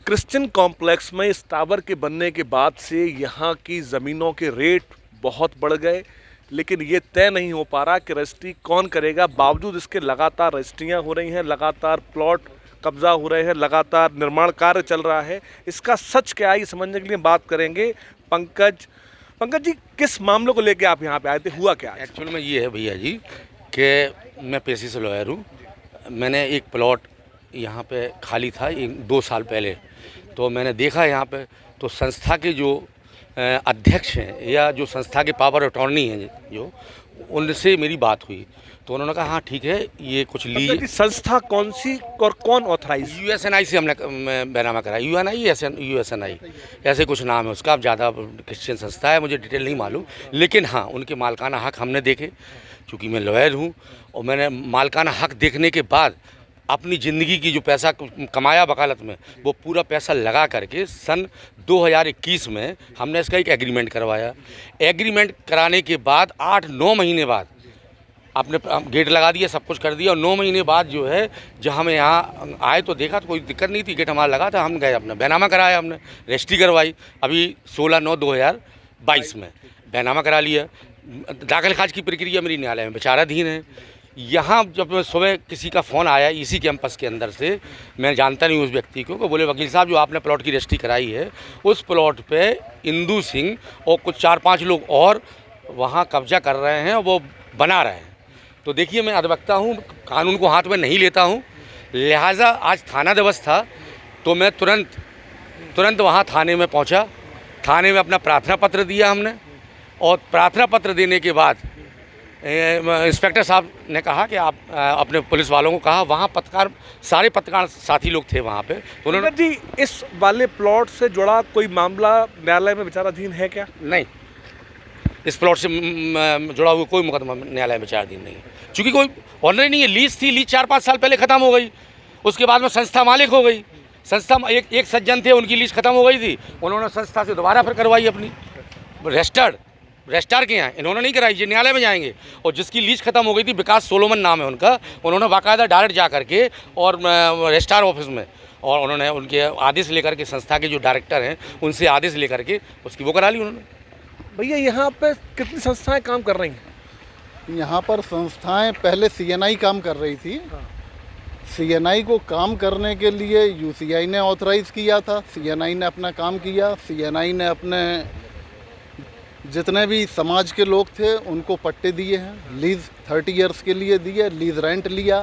Christian complex में इस tower के बनने के बाद से यहाँ की ज़मीनों के रेट बहुत बढ़ गए, लेकिन ये तय नहीं हो पा रहा कि रजिस्ट्री कौन करेगा। बावजूद इसके लगातार रजिस्ट्रियाँ हो रही हैं, लगातार प्लॉट कब्जा हो रहे हैं, लगातार निर्माण कार्य चल रहा है। इसका सच क्या है, ये समझने के लिए बात करेंगे पंकज। पंकज जी, किस मामलों को लेकर आप यहाँ पे आए थे, हुआ क्या? एक्चुअल में ये है भैया जी कि मैं पेशे से लॉयर हूँ। मैंने एक प्लॉट यहाँ पे खाली था 2 साल पहले, तो मैंने देखा यहाँ पे तो संस्था के जो अध्यक्ष हैं या जो संस्था के पावर अटॉर्नी हैं जो उनसे मेरी बात हुई, तो उन्होंने कहा हाँ ठीक है, ये कुछ लीज। संस्था कौन सी और कौन ऑथराइज? USNI से हमने बैनामा कराया। USNI ऐसे कुछ नाम है उसका, अब ज़्यादा क्रिश्चियन संस्था है, मुझे डिटेल नहीं मालूम, लेकिन हाँ उनके मालकाना हक हमने देखे। चूँकि मैं लॉयर हूँ और मैंने मालकाना हक देखने के बाद अपनी ज़िंदगी की जो पैसा कमाया वकालत में, वो पूरा पैसा लगा करके सन 2021 में हमने इसका एक एग्रीमेंट करवाया। एग्रीमेंट कराने के बाद 8-9 महीने बाद आपने गेट लगा दिया, सब कुछ कर दिया, और 9 महीने बाद जो है जब हम यहाँ आए तो देखा तो कोई दिक्कत नहीं थी, गेट हमारा लगा था। हम गए, अपना बैनामा कराया, हमने रजिस्ट्री करवाई अभी 16/9/2022 में बैनामा करा लिया। दाखिल खाज की प्रक्रिया मेरी न्यायालय में विचाराधीन है। यहाँ जब सुबह किसी का फ़ोन आया इसी कैंपस के अंदर से, मैं जानता नहीं उस व्यक्ति को, बोले वकील साहब जो आपने प्लॉट की रजिस्ट्री कराई है उस प्लॉट पे इंदू सिंह और कुछ 4-5 लोग और वहाँ कब्जा कर रहे हैं और वो बना रहे हैं। तो देखिए, मैं अधिवक्ता हूँ, कानून को हाथ में नहीं लेता हूँ, लिहाजा आज थाना दिवस था तो मैं तुरंत वहाँ थाने में पहुँचा। थाने में अपना प्रार्थना पत्र दिया हमने, और प्रार्थना पत्र देने के बाद इंस्पेक्टर साहब ने कहा कि आप अपने पुलिस वालों को कहा, वहाँ सारे पत्रकार साथी लोग थे वहाँ पे, तो उन्होंने जी इस वाले प्लॉट से जुड़ा कोई मामला न्यायालय में विचाराधीन है क्या? नहीं, इस प्लॉट से जुड़ा हुआ कोई मुकदमा न्यायालय में विचाराधीन नहीं है, चूँकि कोई ऑनर नहीं है। लीज थी, लीज 4-5 साल पहले ख़त्म हो गई, उसके बाद में संस्था मालिक हो गई। संस्था एक सज्जन थे, उनकी लीज ख़त्म हो गई थी, उन्होंने संस्था से दोबारा फिर करवाई अपनी रजिस्ट्रार के यहाँ, इन्होंने नहीं कराई, ये न्यायालय में जाएंगे। और जिसकी लीज खत्म हो गई थी, विकास सोलोमन नाम है उनका, उन्होंने बाकायदा डायरेक्ट जा करके और रजिस्ट्रार ऑफिस में, और उन्होंने उनके आदेश लेकर के, संस्था के जो डायरेक्टर हैं उनसे आदेश लेकर के उसकी वो करा ली उन्होंने। भैया यहाँ पे कितनी संस्थाएं काम कर रही हैं? यहाँ पर संस्थाएं पहले CNI काम कर रही थी। CNI को काम करने के लिए UCI ने ऑथराइज़ किया था, CNI ने अपना काम किया। CNI ने अपने जितने भी समाज के लोग थे उनको पट्टे दिए हैं, लीज़ 30 इयर्स के लिए दिए, लीज़ रेंट लिया,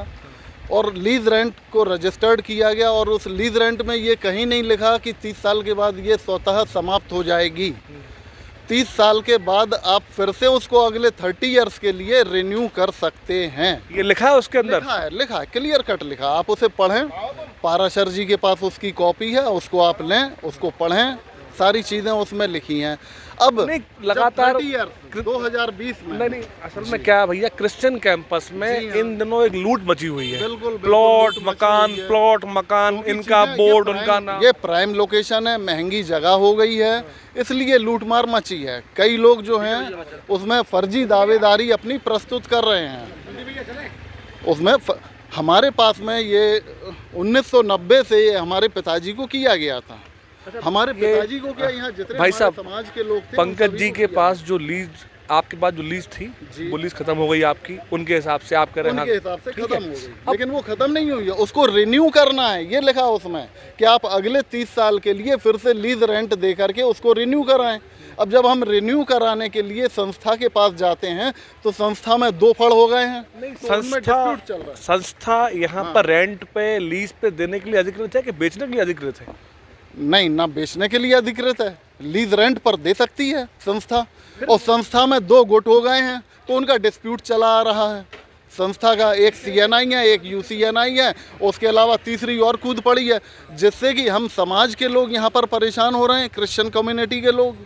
और लीज़ रेंट को रजिस्टर्ड किया गया। और उस लीज़ रेंट में ये कहीं नहीं लिखा कि 30 साल के बाद ये स्वतः समाप्त हो जाएगी। 30 साल के बाद आप फिर से उसको अगले 30 इयर्स के लिए रिन्यू कर सकते हैं। ये लिखा है उसके अंदर? लिखा है, क्लियर कट लिखा। आप उसे पढ़ें, पाराशर जी के पास उसकी कॉपी है, उसको आप लें, उसको पढ़ें, सारी चीज़ें उसमें लिखी हैं। अब नहीं, लगातार 2020 में नहीं, असल में क्या है भैया, क्रिश्चियन कैंपस में इन दिनों एक लूट मची हुई है। बिल्कुल, प्लॉट मकान इनका बोर्ड, उनका नाम। ये प्राइम लोकेशन है, महंगी जगह हो गई है, इसलिए लूटमार मची है। कई लोग जो हैं उसमें फर्जी दावेदारी अपनी प्रस्तुत कर रहे हैं। उसमें हमारे पास में ये 1990 से हमारे पिताजी को किया गया था। हमारे पिताजी को क्या, यहाँ जितने भाई साहब समाज के लोग थे, पंकज जी के पास जो लीज, आपके पास जो लीज थी वो लीज खत्म हो गई आपकी, उनके हिसाब से आप कर रहे हैं, उनके हिसाब से खत्म हो गई, लेकिन वो खत्म नहीं हुई है, उसको रिन्यू करना है। ये लिखा उसमें कि आप अगले 30 साल के लिए फिर से लीज रेंट दे करके उसको रिन्यू कराएं। अब जब हम रिन्यू कराने के लिए संस्था के पास जाते हैं तो संस्था में 2 फड़ हो गए हैं। संस्था यहाँ पर रेंट पे, लीज पे देने के लिए अधिकृत है कि बेचने के लिए अधिकृत है? नहीं, ना बेचने के लिए अधिकृत है, लीज रेंट पर दे सकती है संस्था। और संस्था में 2 गुट हो गए हैं तो उनका डिस्प्यूट चला आ रहा है। संस्था का एक CNI है, एक UCNI है, उसके अलावा तीसरी और कूद पड़ी है, जिससे कि हम समाज के लोग यहाँ पर परेशान हो रहे हैं। क्रिश्चियन कम्युनिटी के लोग,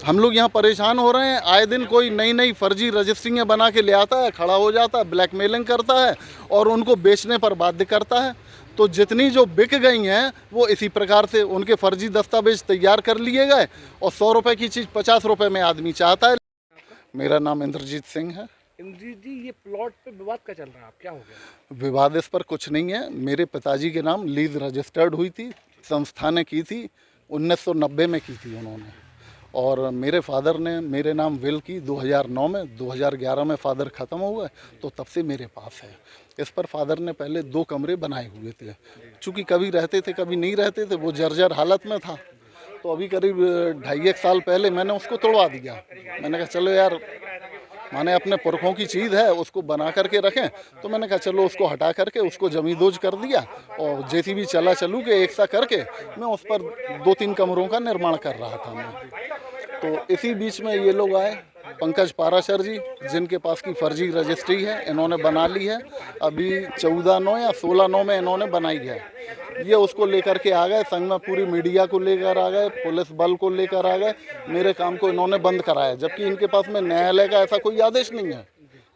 हम लोग यहाँ परेशान हो रहे हैं। आए दिन कोई नई फर्जी रजिस्ट्रियाँ बना के ले आता है, खड़ा हो जाता है, ब्लैकमेलिंग करता है और उनको बेचने पर बाध्य करता है। तो जितनी जो बिक गई हैं वो इसी प्रकार से उनके फर्जी दस्तावेज तैयार कर लिए गए, और 100 रुपये की चीज़ 50 रुपये में आदमी चाहता है। मेरा नाम इंद्रजीत सिंह है। इंद्रजीत जी, ये प्लॉट पे विवाद क्या चल रहा है, क्या हो गया? विवाद इस पर कुछ नहीं है। मेरे पिताजी के नाम लीज रजिस्टर्ड हुई थी संस्था ने की थी, 1990 में की थी उन्होंने। और मेरे फादर ने मेरे नाम विल की 2009 में, 2011 में फादर ख़त्म हो गए, तो तब से मेरे पास है। इस पर फादर ने पहले 2 कमरे बनाए हुए थे, चूँकि कभी रहते थे कभी नहीं रहते थे, वो जर्जर हालत में था। तो अभी करीब 2.5 साल पहले मैंने उसको तोड़वा दिया। मैंने कहा चलो यार, माने अपने पुरखों की चीज़ है, उसको बना करके रखें। तो मैंने कहा चलो उसको हटा करके उसको जमींदोज कर दिया, और जेसीबी चला चलू के एक सा करके मैं उस पर 2-3 कमरों का निर्माण कर रहा था मैं। तो इसी बीच में ये लोग आए, पंकज पाराशर जी, जिनके पास की फर्जी रजिस्ट्री है, इन्होंने बना ली है। अभी 14/9 या 16/9 में इन्होंने बनाई है। ये उसको लेकर के आ गए, संग में पूरी मीडिया को लेकर आ गए, पुलिस बल को लेकर आ गए। मेरे काम को इन्होंने बंद कराया, जबकि इनके पास में न्यायालय का ऐसा कोई आदेश नहीं है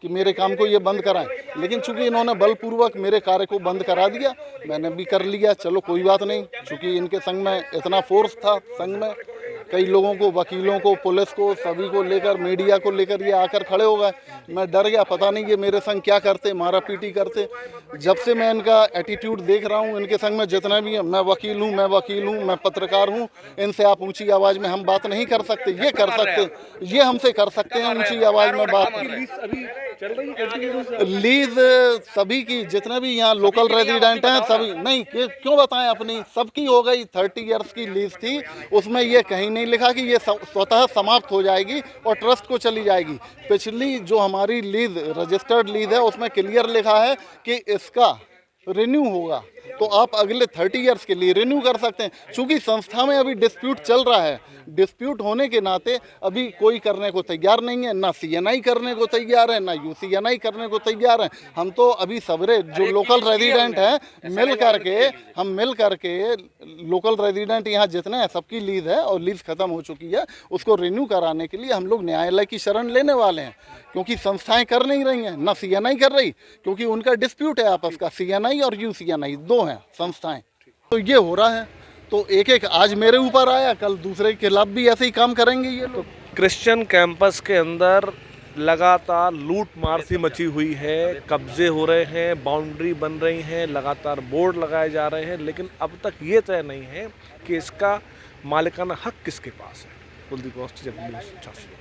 कि मेरे काम को ये बंद कराएं। लेकिन चूंकि इन्होंने बलपूर्वक मेरे कार्य को बंद करा दिया, मैंने भी कर लिया। चलो कोई बात नहीं, चूंकि इनके संग में इतना फोर्स था, संग में कई लोगों को, वकीलों को, पुलिस को, सभी को लेकर, मीडिया को लेकर ये आकर खड़े हो गए। मैं डर गया, पता नहीं ये मेरे संग क्या करते, मारा पीटी करते। जब से मैं इनका एटीट्यूड देख रहा हूँ, इनके संग में जितना भी है, मैं वकील हूँ, मैं पत्रकार हूँ, इनसे आप ऊंची आवाज़ में हम बात नहीं कर सकते। ये कर सकते, ये हमसे कर सकते हैं ऊंची आवाज़ में बात। लीज सभी की, जितने भी यहाँ लोकल रेजिडेंट हैं सभी, नहीं क्यों बताएं, अपनी सबकी हो गई। 30 इयर्स की लीज थी, उसमें ये कहीं नहीं लिखा कि ये स्वतः समाप्त हो जाएगी और ट्रस्ट को चली जाएगी। पिछली जो हमारी लीज, रजिस्टर्ड लीज है, उसमें क्लियर लिखा है कि इसका रिन्यू होगा, तो आप अगले 30 इयर्स के लिए रिन्यू कर सकते हैं। चूंकि संस्था में अभी डिस्प्यूट चल रहा है, डिस्प्यूट होने के नाते अभी कोई करने को तैयार नहीं है, ना सीएनआई करने को तैयार है, ना यूसीएनआई करने को तैयार है। हम तो अभी सबरे जो लोकल रेजिडेंट हैं मिल करके लोकल रेजिडेंट यहाँ जितने हैं, सबकी लीज है और लीज खत्म हो चुकी है, उसको रिन्यू कराने के लिए हम लोग न्यायालय की शरण लेने वाले हैं। क्योंकि संस्थाएं कर नहीं रही हैं, ना सीएनआई कर रही, क्योंकि उनका डिस्प्यूट है आपस का। सीएनआई और यूसीएनआई 2 हैं संस्थाएं। तो ये हो रहा है, तो एक आज मेरे ऊपर आया, कल दूसरे के खिलाफ भी ऐसे ही काम करेंगे ये लोग। क्रिश्चियन कैंपस के अंदर लगातार लूट मार सी मची हुई है, कब्जे हो रहे हैं, बाउंड्री बन रही हैं, लगातार बोर्ड लगाए जा रहे हैं, लेकिन अब तक ये तय नहीं है कि इसका मालिकाना हक किसके पास है। कुलदीप अवस्थी, जब न्यूज़ 86।